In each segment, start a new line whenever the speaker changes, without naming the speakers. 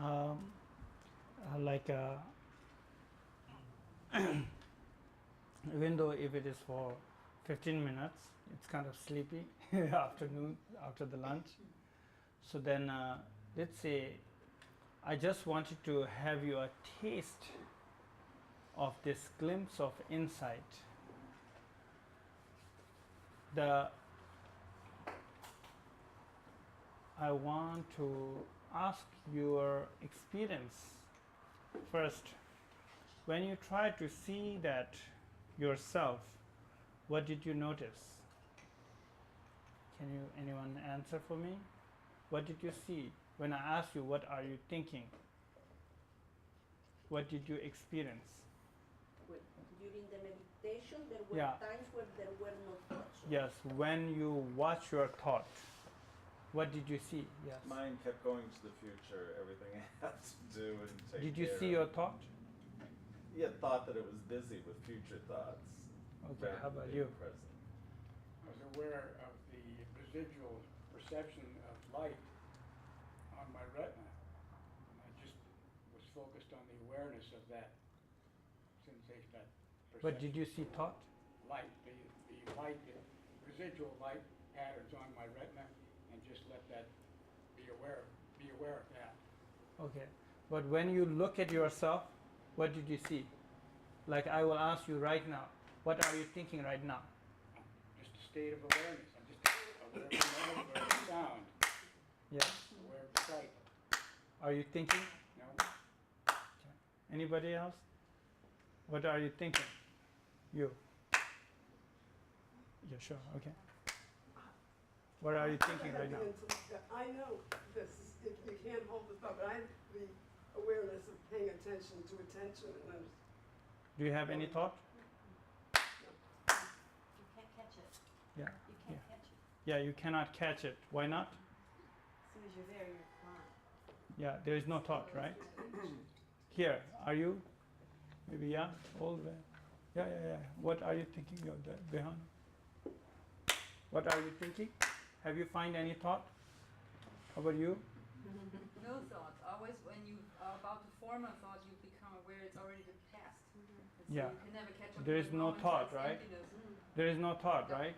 Um, like even though if it is for 15 minutes, it's kind of sleepy afternoon after the lunch. So then let's say I just wanted to have you a taste of this glimpse of insight. I want to ask your experience first. When you try to see that yourself, what did you notice? Can anyone answer for me? What did you see? When I asked you, what are you thinking? What did you experience?
During the meditation, there were times where there were no thoughts.
Yes, when you watch your thought, what did you see? Yes.
Mine kept going to the future, everything I had to do and take care of.
Did you see your thought?
Yeah, thought that it was busy with future thoughts.
Okay, how about you?
Present.
I was aware of the residual perception of light on my retina. And I just was focused on the awareness of that sensation, that perception.
But did you see thought?
Light, the light, the residual light patterns on my retina, and just let that be aware of that.
Okay, but when you look at yourself, what did you see? Like I will ask you right now, what are you thinking right now?
Just a state of awareness. I'm just aware of the moment, aware of the sound,
Yes.
aware of the sight.
Are you thinking?
No?
Okay. Anybody else? What are you thinking? You. Yeah, sure. Okay. What are you thinking right now?
I know this is, you can't hold the thought, but I have the awareness of paying attention to attention and
Do you have any thought?
You can't catch it.
Yeah.
You can't catch it.
Yeah, you cannot catch it. Why not?
As soon as you're there, you're gone.
Yeah, there is no thought, right? Here, are you? Maybe, yeah, all the way. Yeah. What are you thinking? Behind. What are you thinking? Have you find any thought? How about you?
No thought. Always when you are about to form a thought, you become aware it's already the past. And so
Yeah.
you can never catch up
There
with
is
the
no
moment,
thought,
it's
right?
emptiness.
There is no thought, right?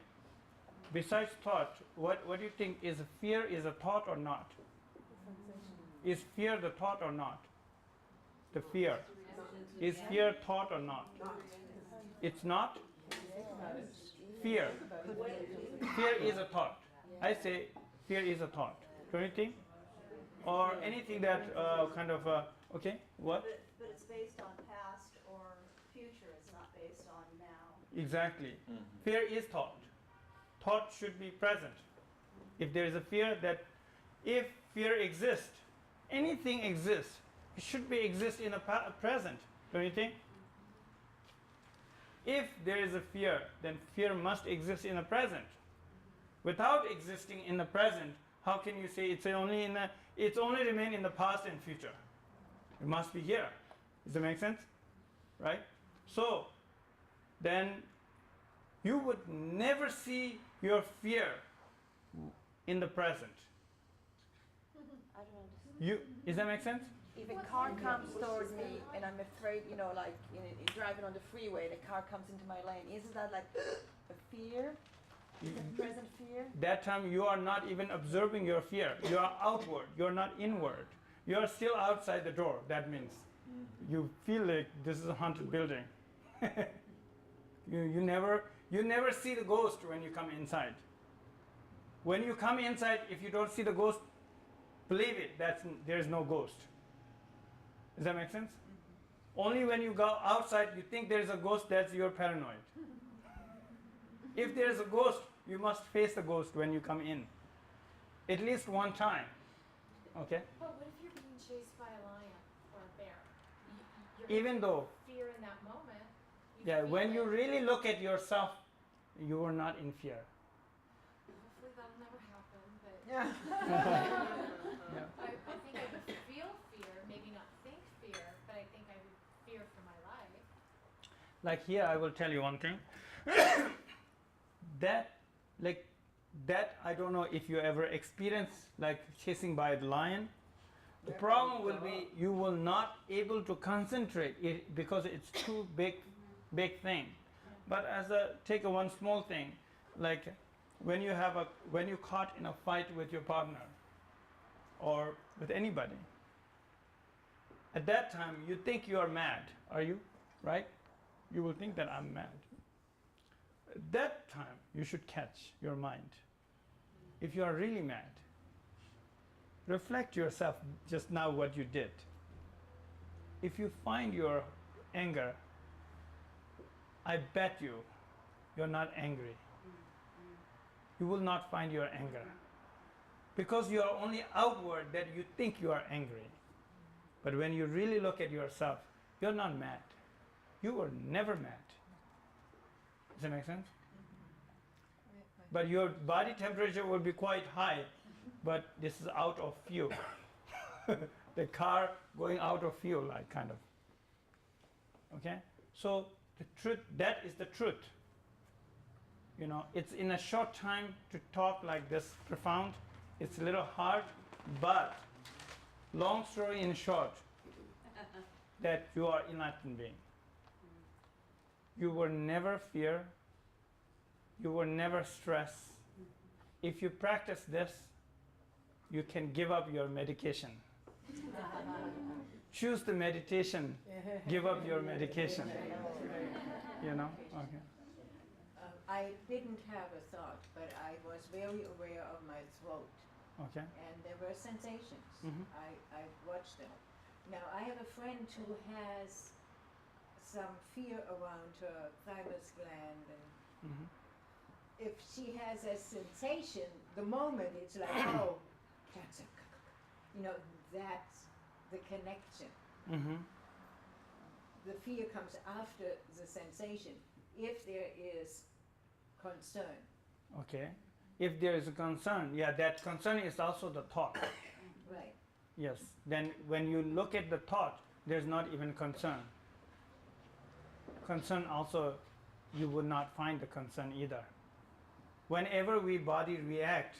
Besides thought, what do you think? Is fear is a thought or not? Is fear the thought or not? The fear. Is fear thought or not? It's not? Fear. Fear is a thought. I say fear is a thought. Don't you think? Or anything that okay, what?
But it's based on past or future. It's not based on now.
Exactly. Fear is thought. Thought should be present. If there is a fear, that if fear exists, anything exists, it should be exist in a present. Don't you think? If there is a fear, then fear must exist in the present. Without existing in the present, how can you say it's only remain in the past and future? It must be here. Does that make sense? Right? So then you would never see your fear in the present.
I don't understand.
Does that make sense?
If a car comes towards me and I'm afraid, like driving on the freeway, the car comes into my lane, isn't that like a fear? Is it present fear?
That time you are not even observing your fear. You are outward. You are not inward. You are still outside the door. That means you feel like this is a haunted building. you never see the ghost when you come inside. When you come inside, if you don't see the ghost, believe it, there is no ghost. Does that make sense? Only when you go outside, you think there is a ghost, that's your paranoid. If there is a ghost, you must face the ghost when you come in. At least one time. Okay?
But what if you're being chased by a lion or a bear?
Even though,
fear in that moment.
when you really look at yourself, you are not in fear.
Hopefully that'll never happen, but
Yeah.
I think I would feel fear, maybe not think fear, but I think I would fear for my life.
Like here, I will tell you one thing. that I don't know if you ever experienced like chasing by the lion, The problem will be you will not able to concentrate it because it's too big thing. But take one small thing, like when you caught in a fight with your partner or with anybody, at that time you think you are mad, are you? Right? You will think that I'm mad. At that time you should catch your mind. If you are really mad, reflect yourself just now what you did. If you find your anger, I bet you're not angry. You will not find your anger. Because you are only outward that you think you are angry. But when you really look at yourself, you're not mad. You were never mad. Does that make sense? But your body temperature will be quite high, but this is out of fuel. The car going out of fuel, like kind of. Okay? So the truth, that is the truth. You know, it's in a short time to talk like this profound. It's a little hard, but long story in short, that you are enlightened being. You will never fear. You will never stress. If you practice this, you can give up your medication. Choose the meditation. Give up your medication. You know? Okay.
I didn't have a thought, but I was very aware of my throat.
Okay.
And there were sensations.
Mhm.
I watched them. Now, I have a friend who has some fear around her thymus gland, and
Mhm.
if she has a sensation, the moment it's like, oh, cancer, that's the connection.
Mhm.
The fear comes after the sensation, if there is concern.
Okay. If there is a concern, yeah, that concern is also the thought.
Right.
Yes. Then when you look at the thought, there's not even concern. Concern also, you would not find the concern either. Whenever we body react,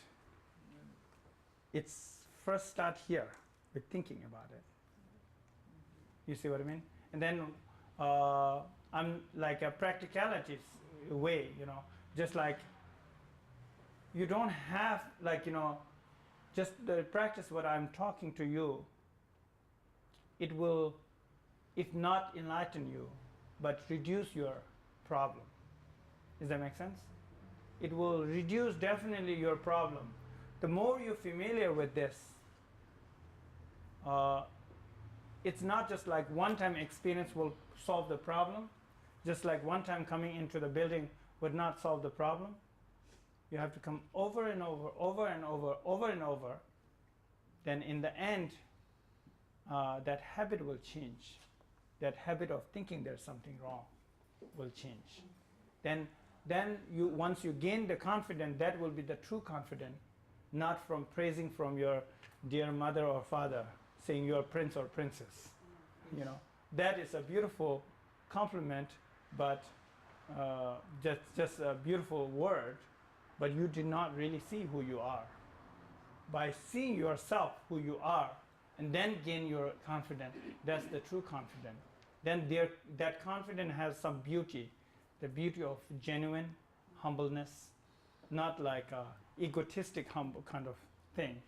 it's first start here with thinking about it. You see what I mean? And then I'm like a practicality way, just like you don't have just the practice what I'm talking to you. It will, if not enlighten you, but reduce your problem. Does that make sense? It will reduce definitely your problem. The more you're familiar with this, it's not just like one-time experience will solve the problem. Just like one time coming into the building would not solve the problem. You have to come over and over, over and over, over and over. Then in the end, that habit will change. That habit of thinking there's something wrong will change. Then you, once you gain the confidence, that will be the true confidence, not from praising from your dear mother or father, saying you're prince or princess. That is a beautiful compliment, but just a beautiful word, but you did not really see who you are. By seeing yourself who you are, and then gain your confidence, that's the true confidence. Then that confidence has some beauty, the beauty of genuine humbleness, not like a egotistic humble kind of thing.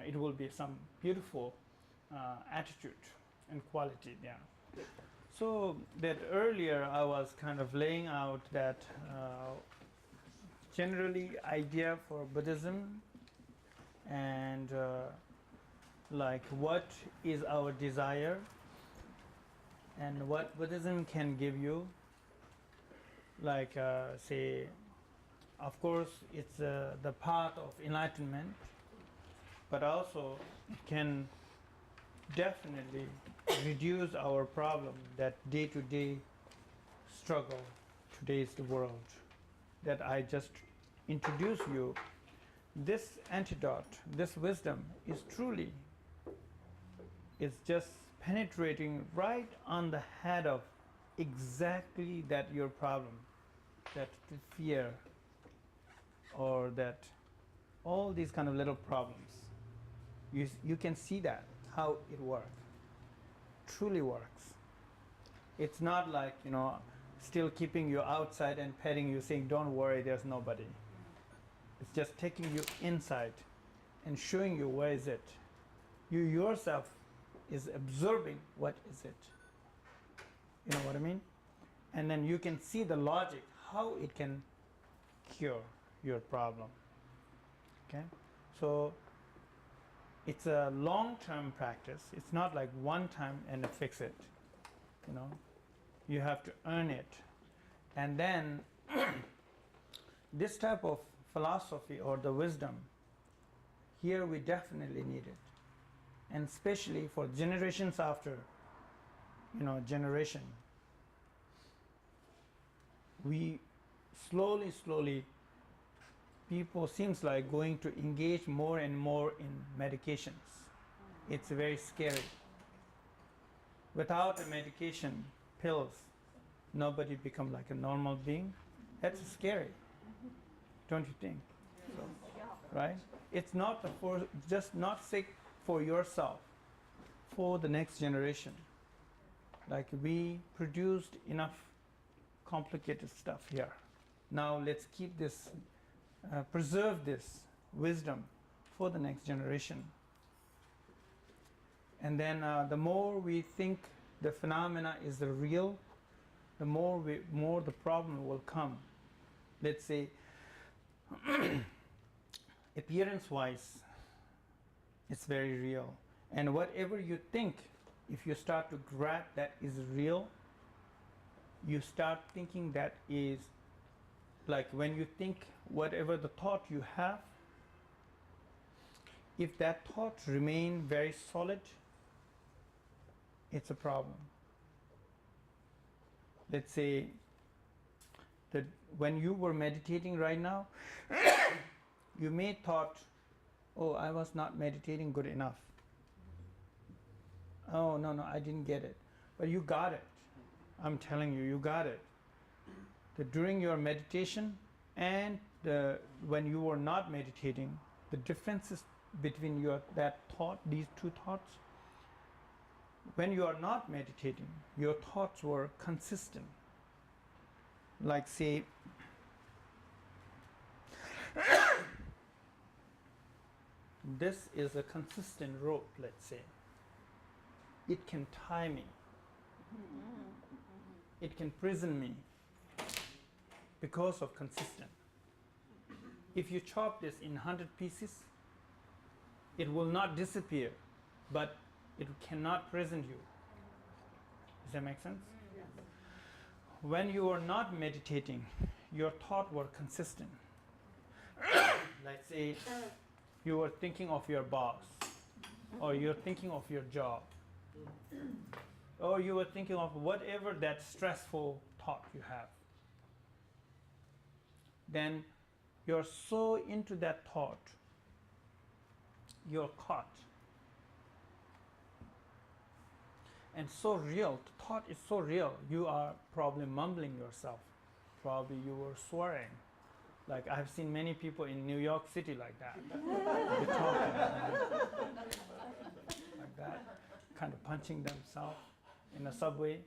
It will be some beautiful attitude and quality there. So that earlier I was kind of laying out that generally idea for Buddhism and like what is our desire and what Buddhism can give you. Like say, of course it's the path of enlightenment, but also it can definitely reduce our problem, that day-to-day struggle, today's the world, that I just introduce you. This antidote, this wisdom is truly, it's just penetrating right on the head of exactly that your problem, that the fear, or that all these kind of little problems. You can see that how it works. Truly works. It's not like, still keeping you outside and petting you, saying, don't worry, there's nobody. It's just taking you inside and showing you where is it. You yourself is observing what is it. You know what I mean? And then you can see the logic, how it can cure your problem. Okay? So it's a long-term practice. It's not like one time and fix it. You have to earn it. And then this type of philosophy or the wisdom, here we definitely need it. And especially for generations after, generation. We slowly, people seems like going to engage more and more in medications. It's very scary. Without a medication, pills, nobody become like a normal being. That's scary, don't you think? So, right? It's not just not sick for yourself, for the next generation. Like we produced enough complicated stuff here. Now let's keep this, preserve this wisdom for the next generation. And then the more we think the phenomena is real, the more the problem will come. Let's say, appearance-wise, it's very real. And whatever you think, if you start to grab that is real, you start thinking that is, like when you think whatever the thought you have, if that thought remain very solid, it's a problem. Let's say that when you were meditating right now, you may thought, oh, I was not meditating good enough. Oh, no, I didn't get it. But you got it. I'm telling you, you got it. That during your meditation and when you were not meditating, the differences between that thought, these two thoughts, when you are not meditating, your thoughts were consistent. Like say, this is a consistent rope, let's say. It can tie me. It can prison me because of consistent. If you chop this in 100 pieces, it will not disappear, but it cannot prison you. Does that make sense?
Yes.
When you are not meditating, your thoughts were consistent. Let's say you were thinking of your boss, or you're thinking of your job, or you were thinking of whatever that stressful thought you have. Then you're so into that thought, you're caught. And so real, the thought is so real, you are probably mumbling yourself. Probably you were swearing. Like I've seen many people in New York City like that. They talk like that, kind of punching themselves in a subway.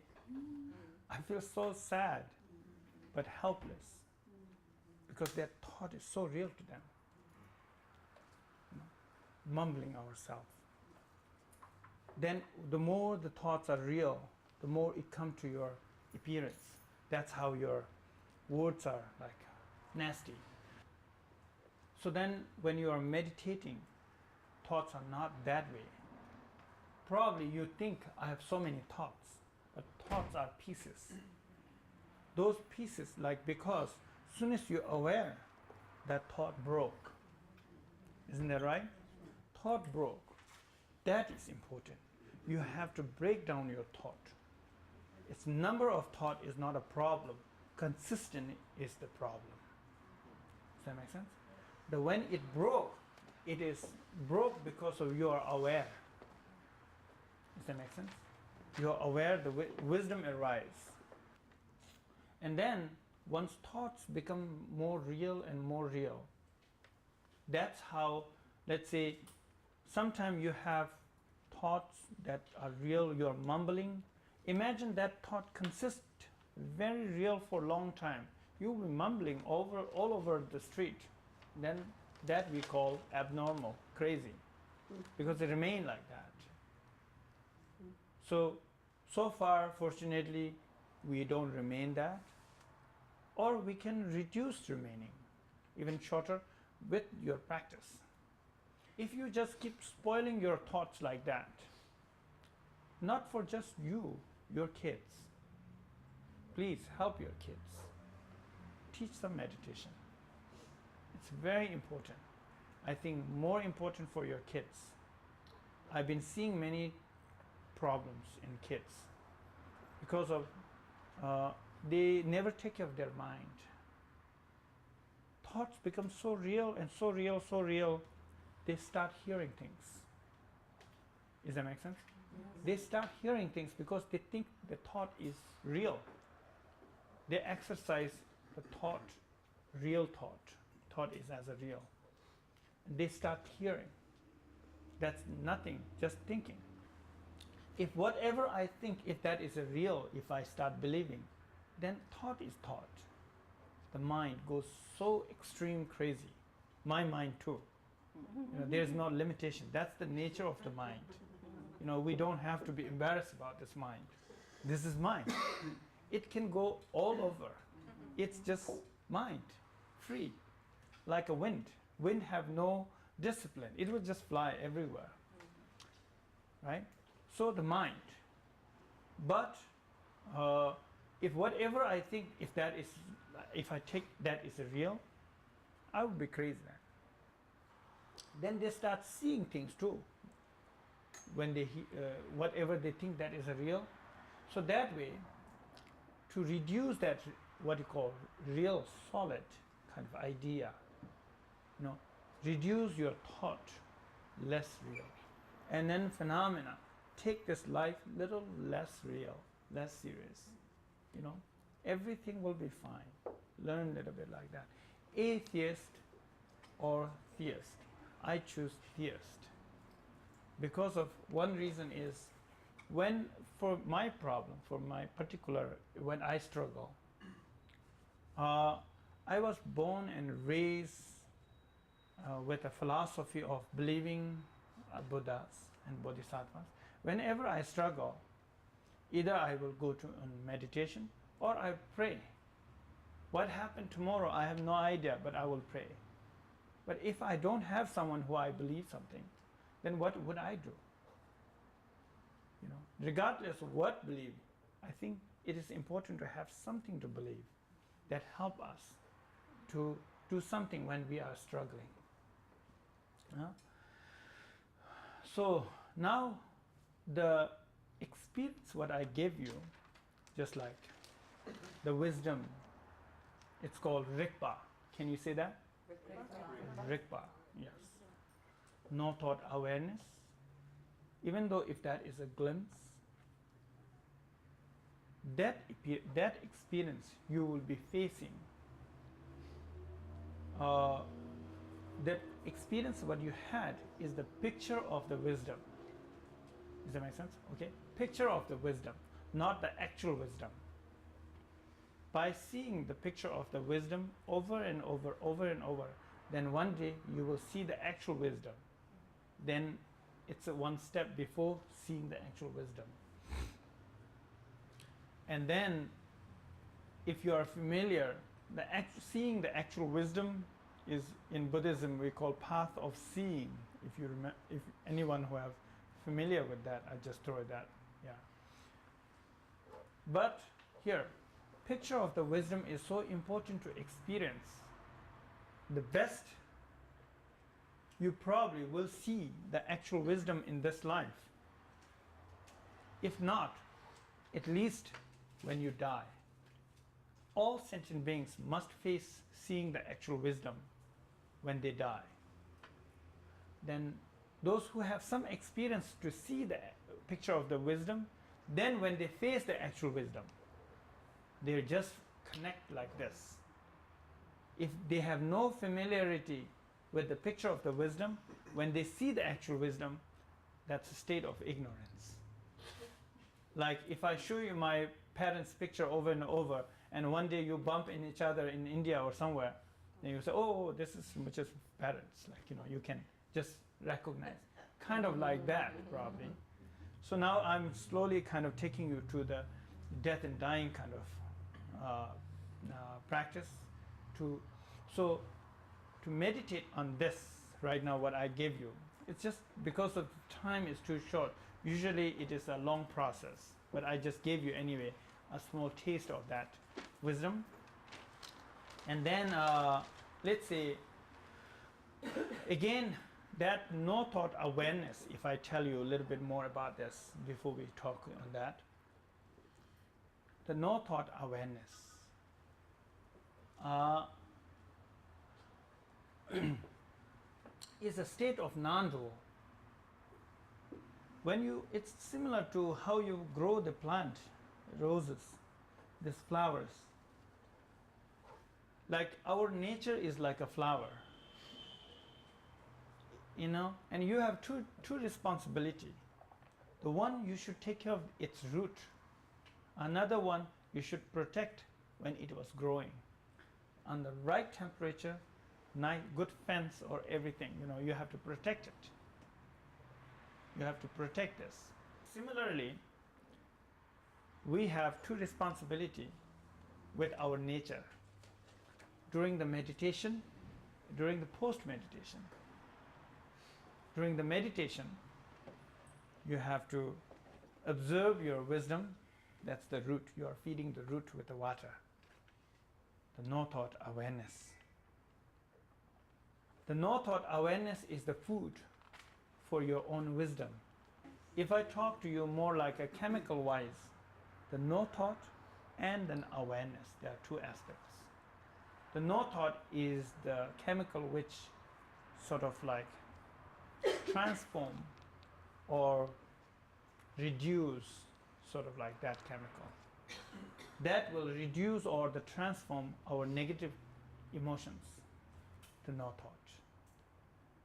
I feel so sad, but helpless, because that thought is so real to them. Mumbling ourselves. Then the more the thoughts are real, the more it comes to your appearance. That's how your words are like nasty. So then when you are meditating, thoughts are not that way. Probably you think, I have so many thoughts, but thoughts are pieces. Those pieces, like, because as soon as you're aware, that thought broke. Isn't that right? Thought broke. That is important. You have to break down your thought. Its number of thought is not a problem. Consistent is the problem. Does that make sense? But when it broke, it is broke because of you are aware. Does that make sense? You are aware, the wisdom arises. And then once thoughts become more real and more real, that's how, let's say, sometimes you have thoughts that are real, you're mumbling. Imagine that thought consists very real for a long time. You'll be mumbling all over the street. Then that we call abnormal, crazy, because they remain like that. So far, fortunately, we don't remain that, or we can reduce remaining, even shorter, with your practice. If you just keep spoiling your thoughts like that, not for just you, your kids, please help your kids. Teach them meditation. It's very important. I think more important for your kids. I've been seeing many problems in kids because of they never take care of their mind. Thoughts become so real and so real, so real, they start hearing things. Does that make sense? Yes. They start hearing things because they think the thought is real. They exercise the thought, real thought. Thought is as a real. And they start hearing. That's nothing, just thinking. If whatever I think, if that is a real, if I start believing, then thought is thought. The mind goes so extreme crazy. My mind too. There's no limitation. That's the nature of the mind. We don't have to be embarrassed about this mind. This is mind. It can go all over. It's just mind, free, like a wind. Wind have no discipline. It will just fly everywhere, right? So the mind. But if whatever I think, if I take that is a real, I would be crazy then. Then they start seeing things too. When they whatever they think that is a real, so that way, to reduce that what you call real solid kind of idea, reduce your thought less real, and then phenomena take this life little less real, less serious. Everything will be fine. Learn a little bit like that. Atheist or theist. I choose theist because of one reason is for my problem, for my particular, when I struggle, I was born and raised with a philosophy of believing Buddhas and Bodhisattvas. Whenever I struggle, either I will go to meditation or I pray. What happened tomorrow, I have no idea, but I will pray. But if I don't have someone who I believe something, then what would I do? Regardless of what believe, I think it is important to have something to believe that help us to do something when we are struggling. So now the experience what I gave you, just like the wisdom, it's called Rigpa. Can you say that? Rigpa, yes. No thought awareness. Even though if that is a glimpse, that experience you will be facing, that experience what you had is the picture of the wisdom. Does that make sense? Okay? Picture of the wisdom, not the actual wisdom. By seeing the picture of the wisdom over and over, then one day you will see the actual wisdom. Then it's one step before seeing the actual wisdom. And then, if you are familiar, seeing the actual wisdom is, in Buddhism, we call path of seeing. If you remember, if anyone who have familiar with that, I just throw that, yeah. But here, picture of the wisdom is so important to experience. The best, you probably will see the actual wisdom in this life. If not, at least when you die. All sentient beings must face seeing the actual wisdom when they die. Then those who have some experience to see the picture of the wisdom, then when they face the actual wisdom, they just connect like this. If they have no familiarity with the picture of the wisdom, when they see the actual wisdom, that's a state of ignorance. Like if I show you my parents' picture over and over, and one day you bump in each other in India or somewhere, and you say, oh, this is just parents. Like, you know, you can just recognize. Kind of like that, probably. So now I'm slowly kind of taking you to the death and dying kind of practice. So to meditate on this right now, what I gave you, it's just because of time is too short. Usually it is a long process, but I just gave you anyway a small taste of that wisdom. And then let's say again that no thought awareness, if I tell you a little bit more about this before we talk on that. The no thought awareness is a state of non-dual. It's similar to how you grow the plant, roses, these flowers. Like our nature is like a flower, you know, and you have two responsibility. The one, you should take care of its root. Another one, you should protect when it was growing. On the right temperature, nice, good fence or everything, you know, you have to protect it. You have to protect this. Similarly, we have two responsibility with our nature. During the meditation, during the post-meditation. During the meditation, you have to observe your wisdom. That's the root. You are feeding the root with the water. The no thought awareness. The no thought awareness is the food for your own wisdom. If I talk to you more like a chemical wise, the no thought and then awareness, there are two aspects. The no thought is the chemical which sort of like transform or reduce, sort of like that chemical. That will reduce or the transform our negative emotions. The no thought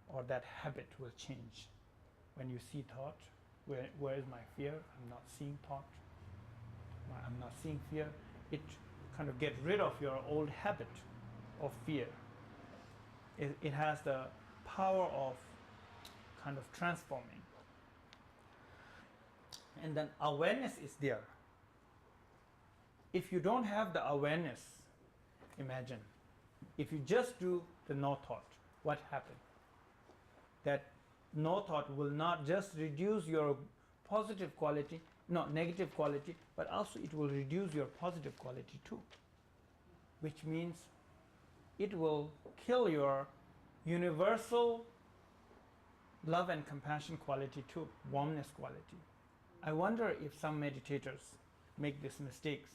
or that habit will change. When you see thought, where is my fear? I'm not seeing thought. I'm not seeing fear. It kind of get rid of your old habit of fear. It has the power of kind of transforming. And then awareness is there. If you don't have the awareness, imagine, if you just do the no thought, what happened? That no thought will not just reduce your positive quality, no, negative quality, but also it will reduce your positive quality too. Which means it will kill your universal love and compassion quality too, warmness quality. I wonder if some meditators make these mistakes.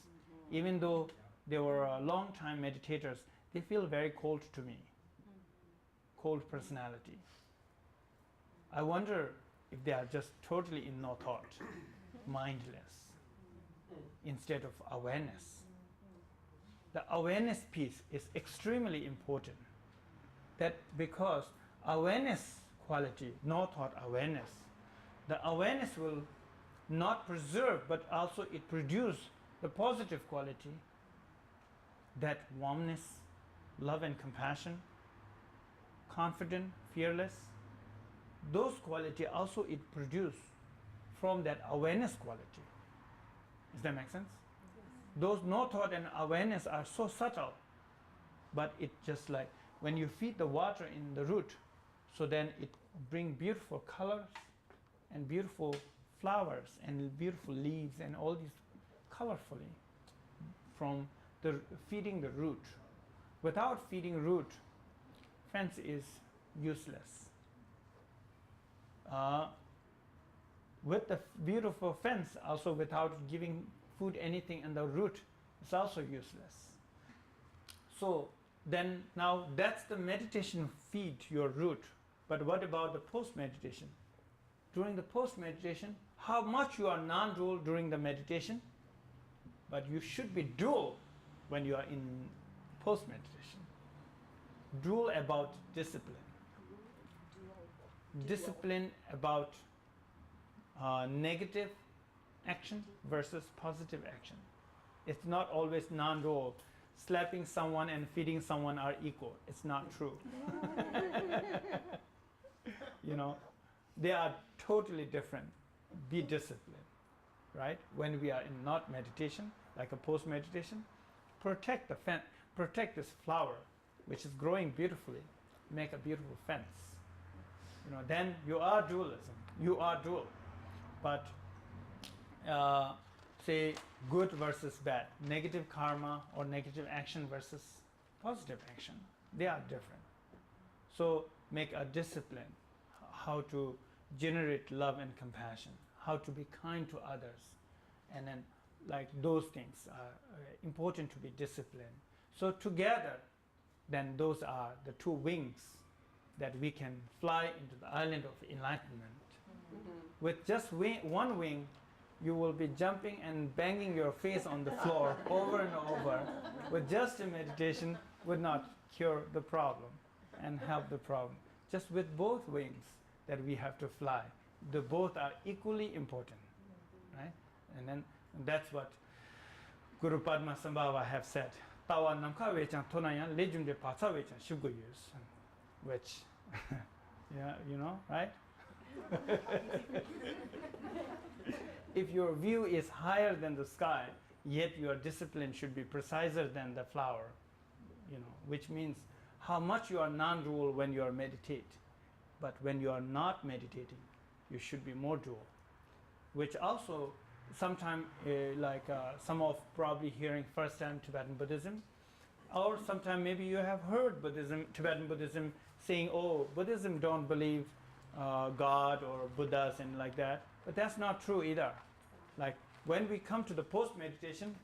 Even though they were long time meditators, they feel very cold to me. Cold personality. I wonder if they are just totally in no thought, mindless, instead of awareness. The awareness piece is extremely important. That because awareness quality, no thought awareness, the awareness will not preserve but also it produce the positive quality, that warmness, love and compassion, confident, fearless. Those quality also it produce from that awareness quality. Does that make sense? Yes. Those no thought and awareness are so subtle, but it just like when you feed the water in the root, so then it bring beautiful colors and beautiful flowers and beautiful leaves and all these colorfully from the feeding the root. Without feeding root, fence is useless. With the beautiful fence, also without giving food anything in the root, it's also useless. So then now that's the meditation feed your root. But what about the post-meditation? During the post-meditation, how much you are non-dual during the meditation, but you should be dual when you are in post-meditation. Dual about discipline. Discipline about negative action versus positive action. It's not always non-dual. Slapping someone and feeding someone are equal. It's not true. You know, they are totally different. Be disciplined, right? When we are in not meditation, like a post-meditation, protect this flower, which is growing beautifully. Make a beautiful fence. You know, then you are dualism. You are dual. But say good versus bad, negative karma or negative action versus positive action, they are different. So make a discipline, how to generate love and compassion, how to be kind to others, and then like those things are important to be disciplined. So together, then those are the two wings that we can fly into the island of enlightenment. With just one wing, you will be jumping and banging your face on the floor over and over. With just a meditation would not cure the problem and help the problem. Just with both wings that we have to fly. The both are equally important, right? And that's what Guru Padma Sambhava have said. Tawa namka vechan tonayan lejum de patsa vechan shuguyus, which, yeah, you know, right? If your view is higher than the sky, yet your discipline should be preciser than the flower, you know, which means how much you are non-dual when you are meditate, but when you are not meditating, you should be more dual, which also sometime some of probably hearing first time Tibetan Buddhism, or sometime maybe you have heard Tibetan Buddhism saying, oh, Buddhism don't believe God or Buddhas and like that, but that's not true either. Like when we come to the post-meditation,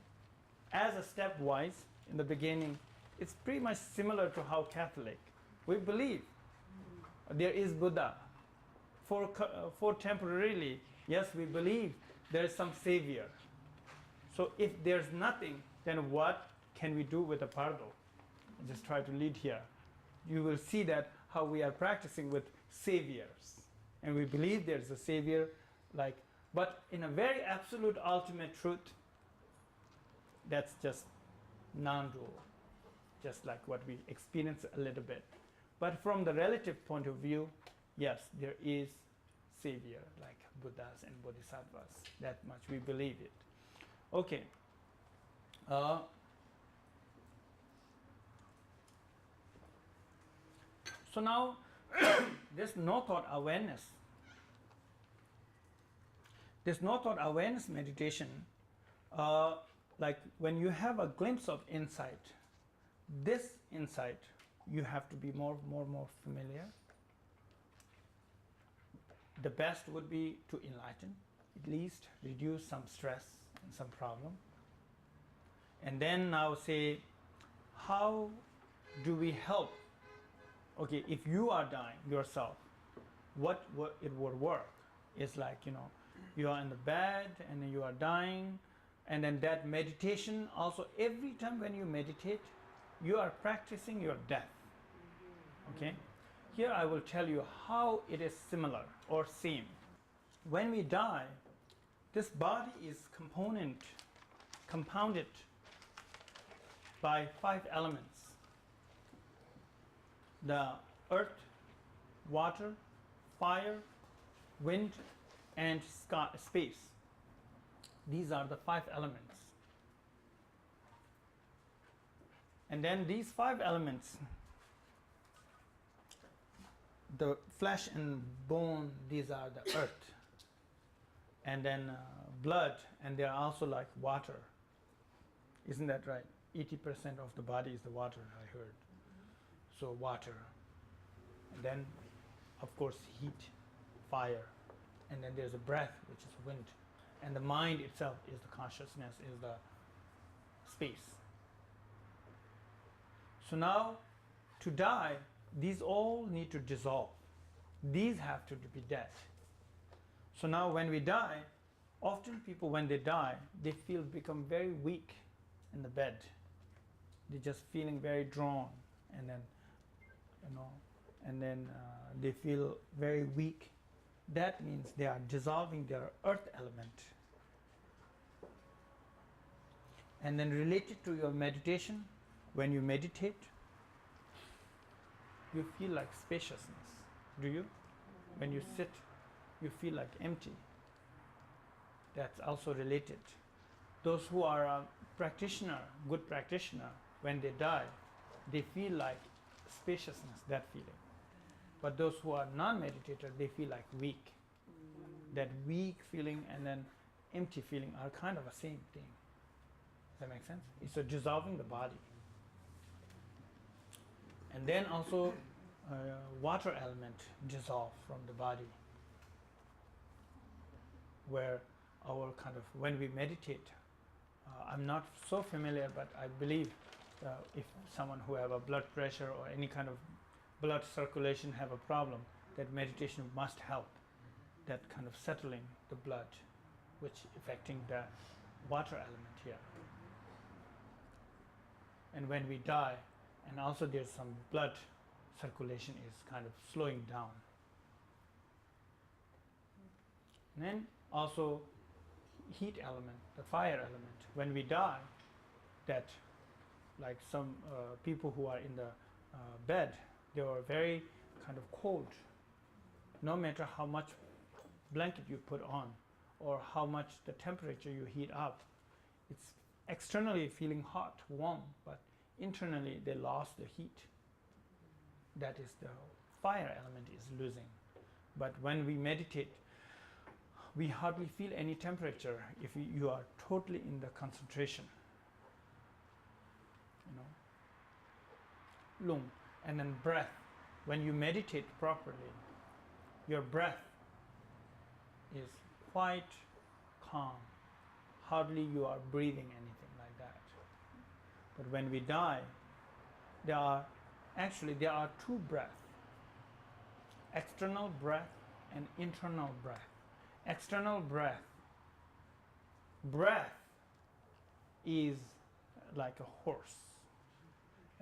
as a stepwise in the beginning, it's pretty much similar to how Catholic. We believe there is Buddha. For temporarily, yes, we believe there is some savior. So if there's nothing, then what can we do with a pardo? Just try to lead here. You will see that how we are practicing with saviors. And we believe there's a savior, but in a very absolute ultimate truth, that's just non-dual, just like what we experience a little bit. But from the relative point of view, yes, there is savior like Buddhas and Bodhisattvas. That much we believe it. Okay. So now, this no thought awareness. This no thought awareness meditation, like when you have a glimpse of insight, this insight you have to be more familiar. The best would be to enlighten, at least reduce some stress and some problem. And then now say, how do we help? Okay, if you are dying yourself, what it would work is like, you know, you are in the bed and then you are dying, and then that meditation also, every time when you meditate, you are practicing your death. Okay? Here I will tell you how it is similar or same. When we die, this body is compounded by 5 elements. The earth, water, fire, wind, and space. These are the 5 elements. And then these 5 elements, the flesh and bone, these are the earth. And then blood, and they are also like water. Isn't that right? 80% of the body is the water, I heard. So water. And then, of course, heat, fire. And then there's a breath, which is wind. And the mind itself is the consciousness, is the space. So now, to die, these all need to dissolve. These have to be dead. So now when we die, often people when they die, they become very weak in the bed. They're just feeling very drawn, and then, you know, and then they feel very weak, that means they are dissolving their earth element. And then related to your meditation, when you meditate, you feel like spaciousness. Do you? When you sit, you feel like empty. That's also related. Those who are a practitioner, good practitioner, when they die, they feel like spaciousness, that feeling. But those who are non-meditator, they feel like weak. That weak feeling and then empty feeling are kind of the same thing. Does that make sense? It's a dissolving the body. And then also water element dissolve from the body, where our kind of, when we meditate, I'm not so familiar, but I believe if someone who have a blood pressure or any kind of blood circulation have a problem, that meditation must help that kind of settling the blood, which affecting the water element here. And when we die, and also there's some blood circulation is kind of slowing down. And then also heat element, the fire element. When we die, that like some people who are in the bed, they are very kind of cold. No matter how much blanket you put on or how much the temperature you heat up, it's externally feeling hot, warm, but internally they lost the heat. That is the fire element is losing. But when we meditate, we hardly feel any temperature if you are totally in the concentration. You know, lung, and then breath. When you meditate properly, your breath is quite calm. Hardly you are breathing anything like that. But when we die, there are two breaths. External breath and internal breath. External breath is like a horse.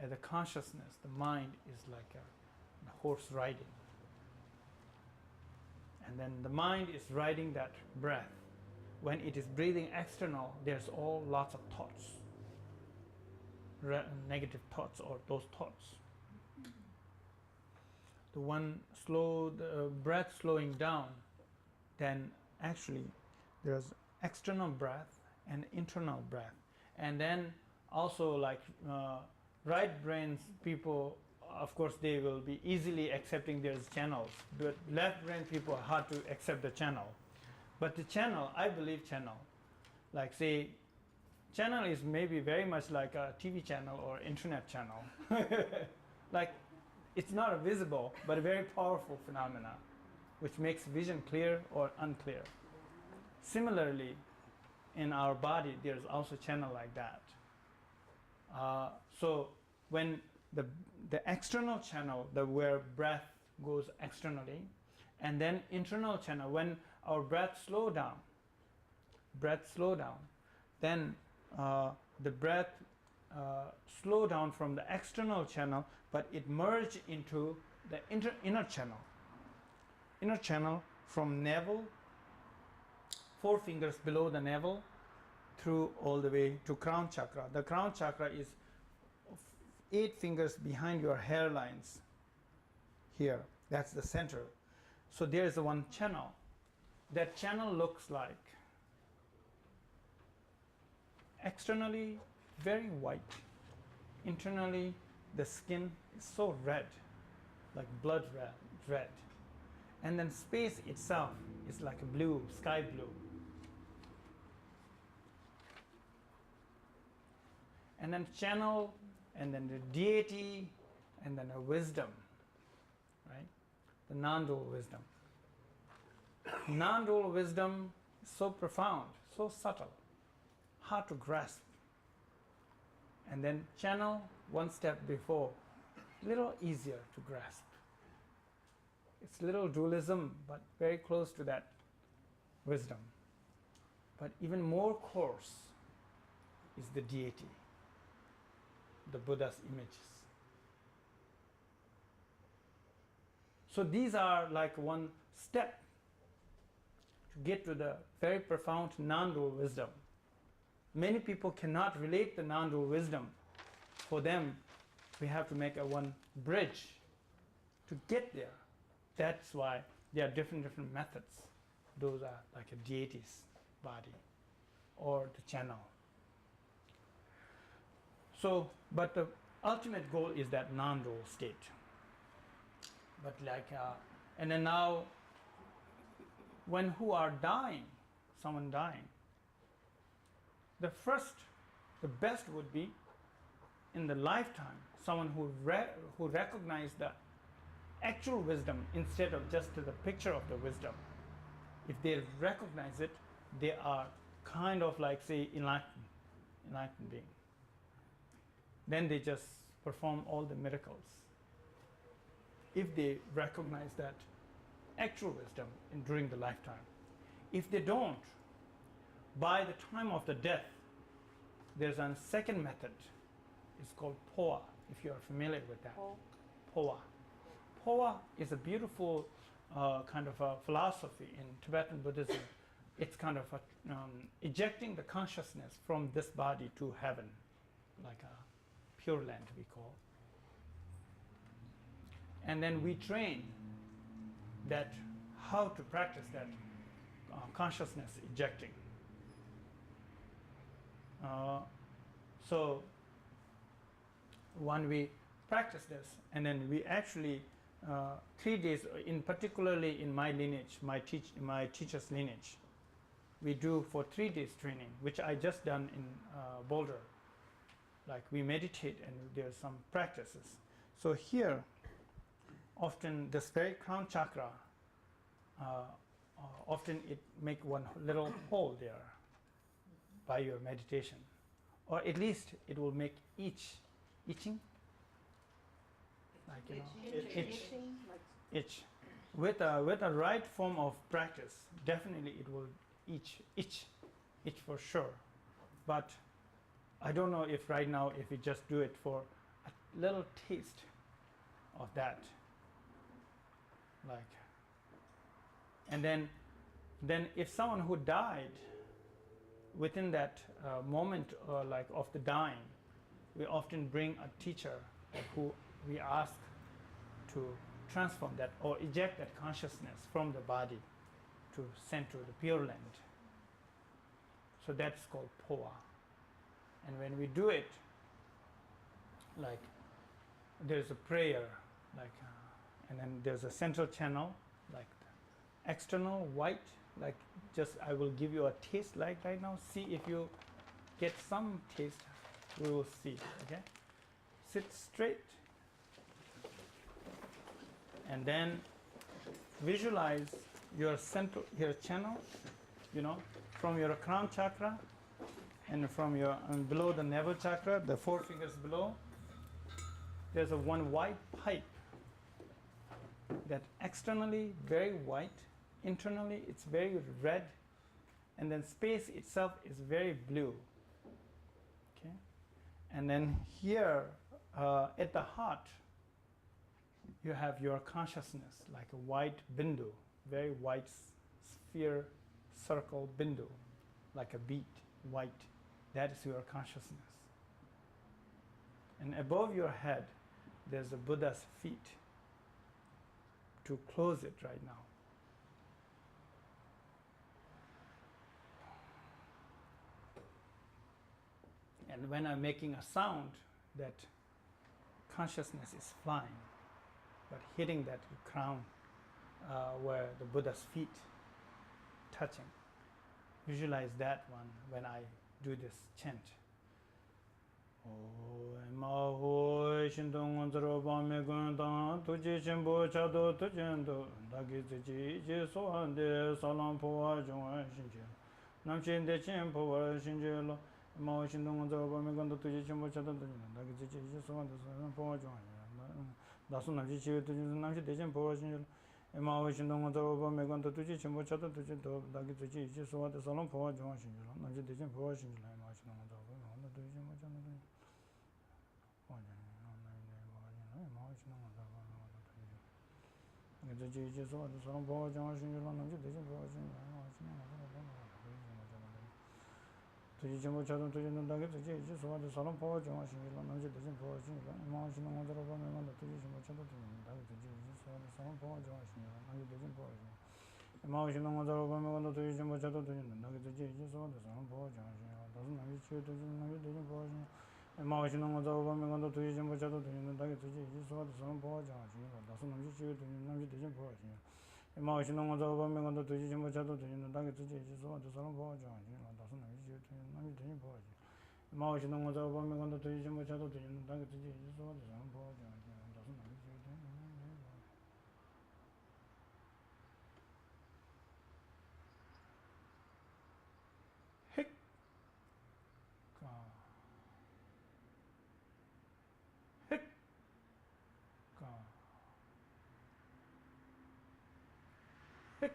The consciousness, the mind is like a horse riding. And then the mind is riding that breath. When it is breathing external, there's all lots of thoughts, negative thoughts or those thoughts. The one the breath slowing down, then actually there's external breath and internal breath. And then also like right brains people, of course they will be easily accepting there's channels, but left brain people are hard to accept the channel. But the channel, I believe channel, like say channel is maybe very much like a TV channel or internet channel. Like it's not a visible but a very powerful phenomena which makes vision clear or unclear. Similarly, in our body there's also channel like that. So when the external channel, where breath goes externally, and then internal channel, when our breath slow down, then the breath slow down from the external channel, but it merge into the inner channel from navel, 4 fingers below the navel, through all the way to crown chakra. The crown chakra is 8 fingers behind your hairlines here. That's the center. So there is one channel. That channel looks like externally very white. Internally the skin is so red, like blood red. And then space itself is like a blue, sky blue. And then channel, and then the deity, and then a wisdom, right? The non-dual wisdom. Non-dual wisdom is so profound, so subtle, hard to grasp. And then channel, one step before, little easier to grasp. It's little dualism, but very close to that wisdom. But even more coarse is the deity, the Buddha's images. So these are like one step to get to the very profound non-dual wisdom. Many people cannot relate the non-dual wisdom. For them, we have to make a one bridge to get there. That's why there are different methods. Those are like a deity's body or the channel. So, but the ultimate goal is that non-dual state. But and then now, when who are dying, someone dying, the best would be in the lifetime, someone who recognized the actual wisdom instead of just the picture of the wisdom. If they recognize it, they are kind of like, say, enlightened being. Then they just perform all the miracles. If they recognize that actual wisdom during the lifetime. If they don't, by the time of the death, there's a second method. It's called Poa, if you are familiar with that. Poa. Poa is a beautiful kind of a philosophy in Tibetan Buddhism. It's kind of ejecting the consciousness from this body to heaven, like a pure land we call. And then we train that how to practice that consciousness ejecting. So when we practice this, and then we actually 3 days, particularly in my lineage, my teacher's lineage, we do for 3 days training, which I just done in Boulder. Like we meditate and there's some practices. So here, often this very crown chakra, often it make one little hole there by your meditation, or at least it will make itching, like itch. With a right form of practice, definitely it will itch for sure. But I don't know if right now if we just do it for a little taste of that, like. And then if someone who died within that moment like of the dying, we often bring a teacher who we ask to transform that or eject that consciousness from the body to send to the Pure Land. So that's called Poa. And when we do it, like there's a prayer, like, and then there's a central channel, like external white, like just I will give you a taste like right now. See if you get some taste, we will see. Okay, sit straight, and then visualize your central, your channel, from your crown chakra and from your below the navel chakra, the 4 fingers below. There's a one white pipe that externally very white, internally it's very red, and then space itself is very blue. Okay, and then here at the heart you have your consciousness like a white bindu, very white sphere, circle bindu, like a bead, white. That is your consciousness. And above your head there's a Buddha's feet to close it right now. And when I'm making a sound, that consciousness is flying, but hitting that crown where the Buddha's feet touching. Visualize that one when I do this chant. Hik ka. Hik ka. Hik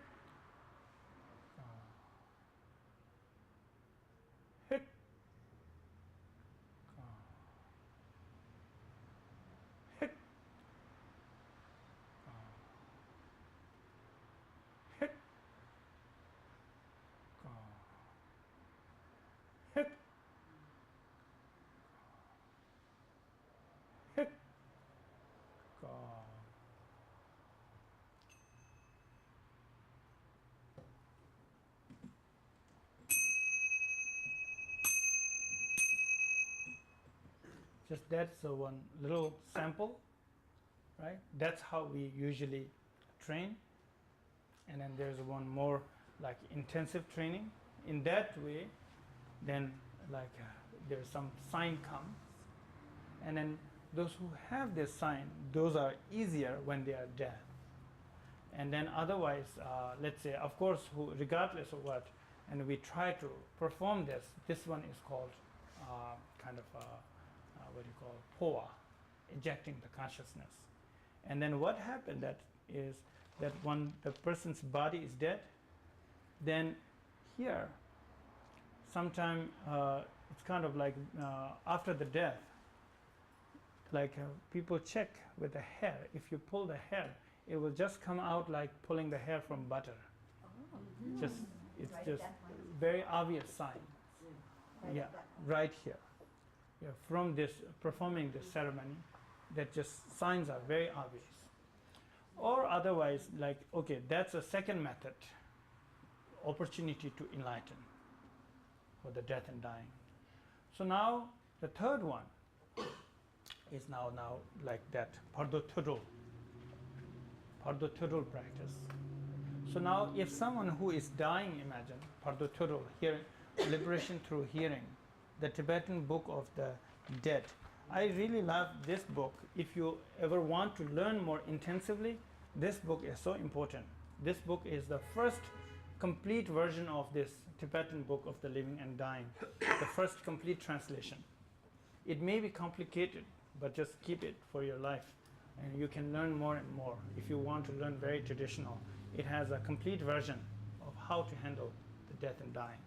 ka. Hik ka. Hik ka. Hik ka. Hik hik ka. Just that's one little sample, right? That's how we usually train. And then there's one more like intensive training. In that way, then like there's some sign comes, and then those who have this sign, those are easier when they are deaf. And then otherwise, let's say, of course, regardless of what, and we try to perform this. This one is called kind of what do you call POA, ejecting the consciousness. And then what happened is that when the person's body is dead, then here, sometime it's kind of like after the death, like people check with the hair. If you pull the hair, it will just come out like pulling the hair from butter. Just it's just very obvious sign. Yeah, right here. Yeah, from this performing this ceremony, that just signs are very obvious. Or otherwise, like okay, that's a second method. Opportunity to enlighten for the death and dying. So now the third one is now like that Pardo Tudul practice. So now if someone who is dying, imagine Pardo Tudul, hearing, liberation through hearing, the Tibetan book of the dead. I really love this book. If you ever want to learn more intensively, this book is so important. This book is the first complete version of this Tibetan book of the living and dying, the first complete translation. It may be complicated, but just keep it for your life, and you can learn more and more. If you want to learn very traditional, it has a complete version of how to handle the death and dying.